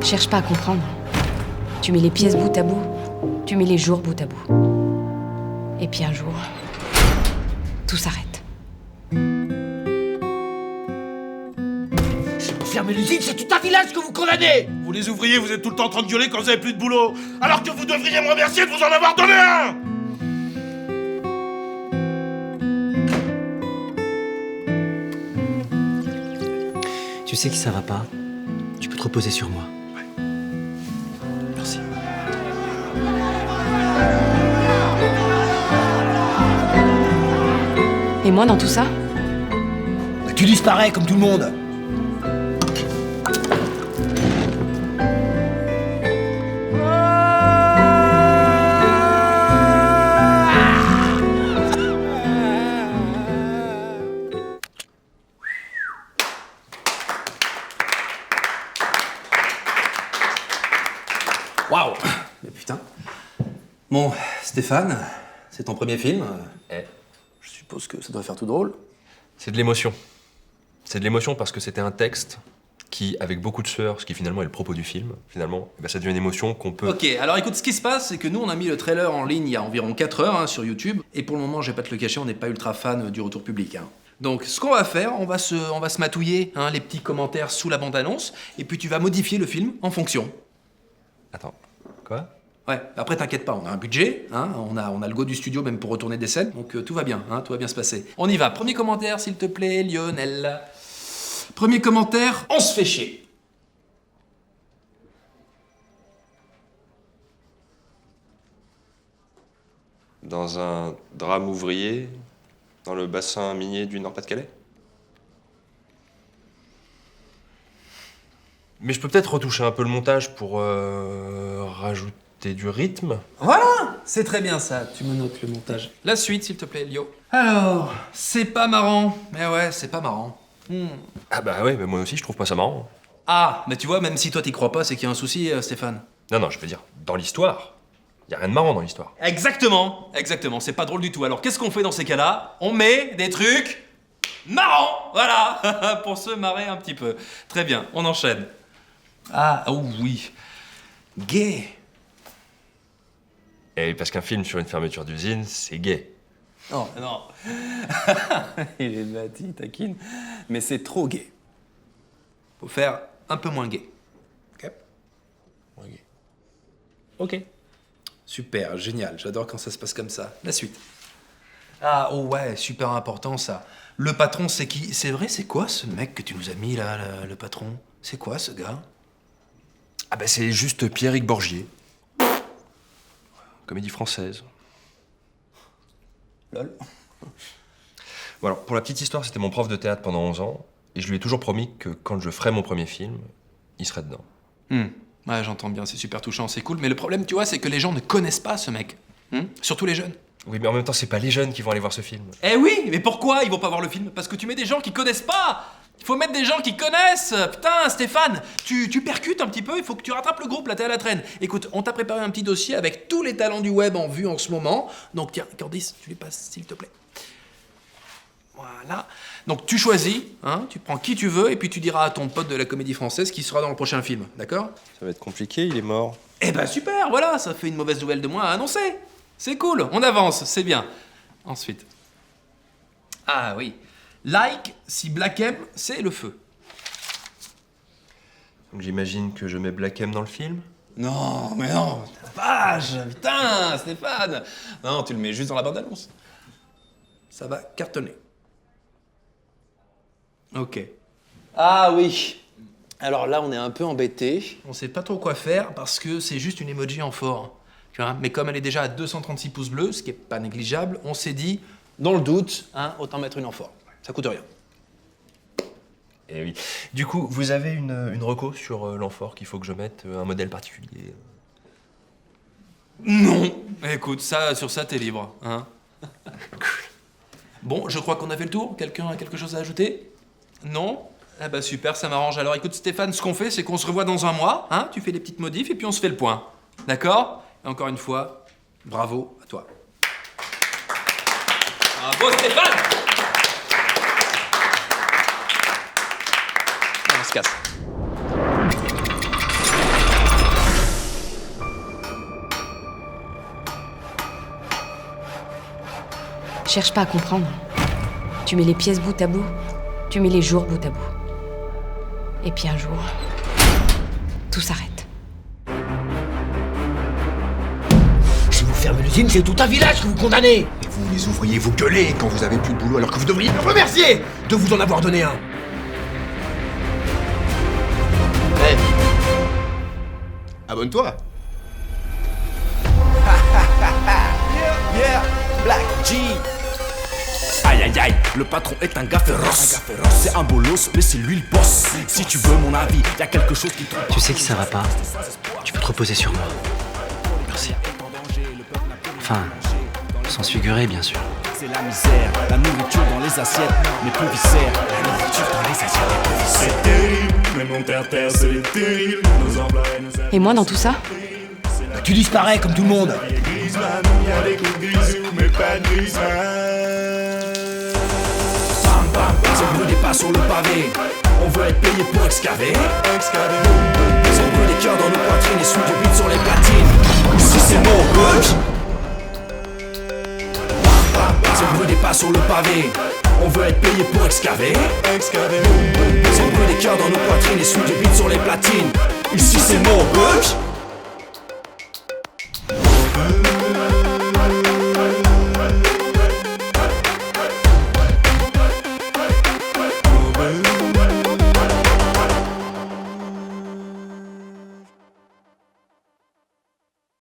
Cherche pas à comprendre. Tu mets les pièces bout à bout. Tu mets les jours bout à bout. Et puis un jour, tout s'arrête. Fermez l'usine, c'est tout un village que vous condamnez! Vous les ouvriers, vous êtes tout le temps en train de gueuler quand vous avez plus de boulot, alors que vous devriez me remercier de vous en avoir donné un! Tu sais que ça va pas. Tu peux te reposer sur moi. Ouais. Merci. Et moi, dans tout ça? Bah, tu disparais comme tout le monde. Waouh! Mais putain. Bon, Stéphane, c'est ton premier film. Je suppose que ça doit faire tout drôle. C'est de l'émotion. C'est de l'émotion parce que c'était un texte qui, avec beaucoup de sueur, ce qui finalement est le propos du film, finalement, eh ben, ça devient une émotion qu'on peut... Ok, alors écoute, ce qui se passe, c'est que nous, on a mis le trailer en ligne il y a environ 4 heures sur YouTube, et pour le moment, je vais pas te le cacher, on n'est pas ultra fan du retour public. Donc, ce qu'on va faire, on va se matouiller les petits commentaires sous la bande-annonce, et puis tu vas modifier le film en fonction. Attends, quoi? Ouais, après t'inquiète pas, on a un budget, on a le go du studio même pour retourner des scènes, donc tout va bien, tout va bien se passer. On y va, premier commentaire s'il te plaît, Lionel. Premier commentaire, on se fait chier. Dans un drame ouvrier, dans le bassin minier du Nord-Pas-de-Calais? Mais je peux peut-être retoucher un peu le montage pour rajouter du rythme. Voilà, c'est très bien ça, tu me notes le montage. La suite s'il te plaît, Lio. Alors, c'est pas marrant, mais ouais, c'est pas marrant. Ah bah ouais, mais moi aussi je trouve pas ça marrant. Ah, mais tu vois, même si toi t'y crois pas, c'est qu'il y a un souci, Stéphane. Non, je veux dire, dans l'histoire. Y a rien de marrant dans l'histoire. Exactement, c'est pas drôle du tout. Alors qu'est-ce qu'on fait dans ces cas-là? On met des trucs marrants, voilà, pour se marrer un petit peu. Très bien, on enchaîne. Ah, oh oui, gay. Et parce qu'un film sur une fermeture d'usine, c'est gay. Non. Il est bâti, taquine. Mais c'est trop gay. Faut faire un peu moins gay. Ok. Moins gay. Ok. Super, génial, j'adore quand ça se passe comme ça. La suite. Ah, oh ouais, super important ça. Le patron, c'est qui? C'est vrai, c'est quoi ce mec que tu nous as mis là, le patron? C'est quoi ce gars? Ah bah c'est juste Pierrick Borgier. Comédie française. Lol. Bon alors, pour la petite histoire, c'était mon prof de théâtre pendant 11 ans, et je lui ai toujours promis que quand je ferais mon premier film, il serait dedans. Ouais, j'entends bien, c'est super touchant, c'est cool, mais le problème, tu vois, c'est que les gens ne connaissent pas ce mec. Surtout les jeunes. Oui, mais en même temps, c'est pas les jeunes qui vont aller voir ce film. Eh oui, mais pourquoi ils vont pas voir le film? Parce que tu mets des gens qui connaissent pas. Il faut mettre des gens qui connaissent. Putain, Stéphane, tu percutes un petit peu, il faut que tu rattrapes le groupe, là, t'es à la traîne. Écoute, on t'a préparé un petit dossier avec tous les talents du web en vue en ce moment. Donc tiens, Candice, tu les passes, s'il te plaît. Voilà. Donc tu choisis, tu prends qui tu veux, et puis tu diras à ton pote de la Comédie Française qui sera dans le prochain film, d'accord? Ça va être compliqué, il est mort. Eh ben super, voilà, ça fait une mauvaise nouvelle de moins à annoncer. C'est cool, on avance, c'est bien. Ensuite. Ah oui. Like si Black M, c'est le feu. Donc j'imagine que je mets Black M dans le film? Non, mais non, vache, putain, Stéphane. Non, tu le mets juste dans la bande-annonce. Ça va cartonner. Ok. Ah oui. Alors là, on est un peu embêté. On sait pas trop quoi faire parce que c'est juste une emoji en fort. Tu vois, mais comme elle est déjà à 236 pouces bleus, ce qui est pas négligeable, on s'est dit, dans le doute, autant mettre une en fort. Ça coûte rien. Eh oui. Du coup, vous avez une reco sur l'amphore qu'il faut que je mette, un modèle particulier? Non. Écoute, sur ça, t'es libre. Bon, je crois qu'on a fait le tour. Quelqu'un a quelque chose à ajouter? Non? Ah bah super, ça m'arrange. Alors écoute Stéphane, ce qu'on fait, c'est qu'on se revoit dans un mois, tu fais les petites modifs et puis on se fait le point. D'accord? Et encore une fois, bravo à toi. Bravo Stéphane! On se casse. Cherche pas à comprendre. Tu mets les pièces bout à bout, tu mets les jours bout à bout. Et puis un jour, tout s'arrête. Si vous fermez l'usine, c'est tout un village que vous condamnez. Et vous, les ouvriers, vous gueulez quand vous avez plus de boulot alors que vous devriez me remercier de vous en avoir donné un. Hey. Abonne-toi. Yeah, Black G. Aïe aïe aïe, le patron est un gars féroce. C'est un bolos, mais c'est lui le boss. Si tu veux mon avis, y a quelque chose qui te... Tu sais que ça va pas. Tu peux te reposer sur moi. Merci. Enfin, sans se figurer, bien sûr. C'est la misère, la nourriture dans les assiettes, mais plus viscère. La nourriture dans les assiettes, mais plus viscère. C'est terrible, même mon terre-terre, c'est terrible. Nos emplois et nos... Et moi, dans tout ça, Bah, tu disparais comme tout le monde. Griezmann, y a des coups de grisou, mais pas de Griezmann. Bam bam, on brûle des pas sur le pavé. On veut être payé pour excaver. On brûle des cœurs dans nos poitrines et sous du beat sur les platines. Ici c'est mon bug. On brûle des pas sur le pavé. On veut être payé pour excaver. On brûle des cœurs dans nos poitrines et sous du beat sur les platines. Ici c'est mon bug.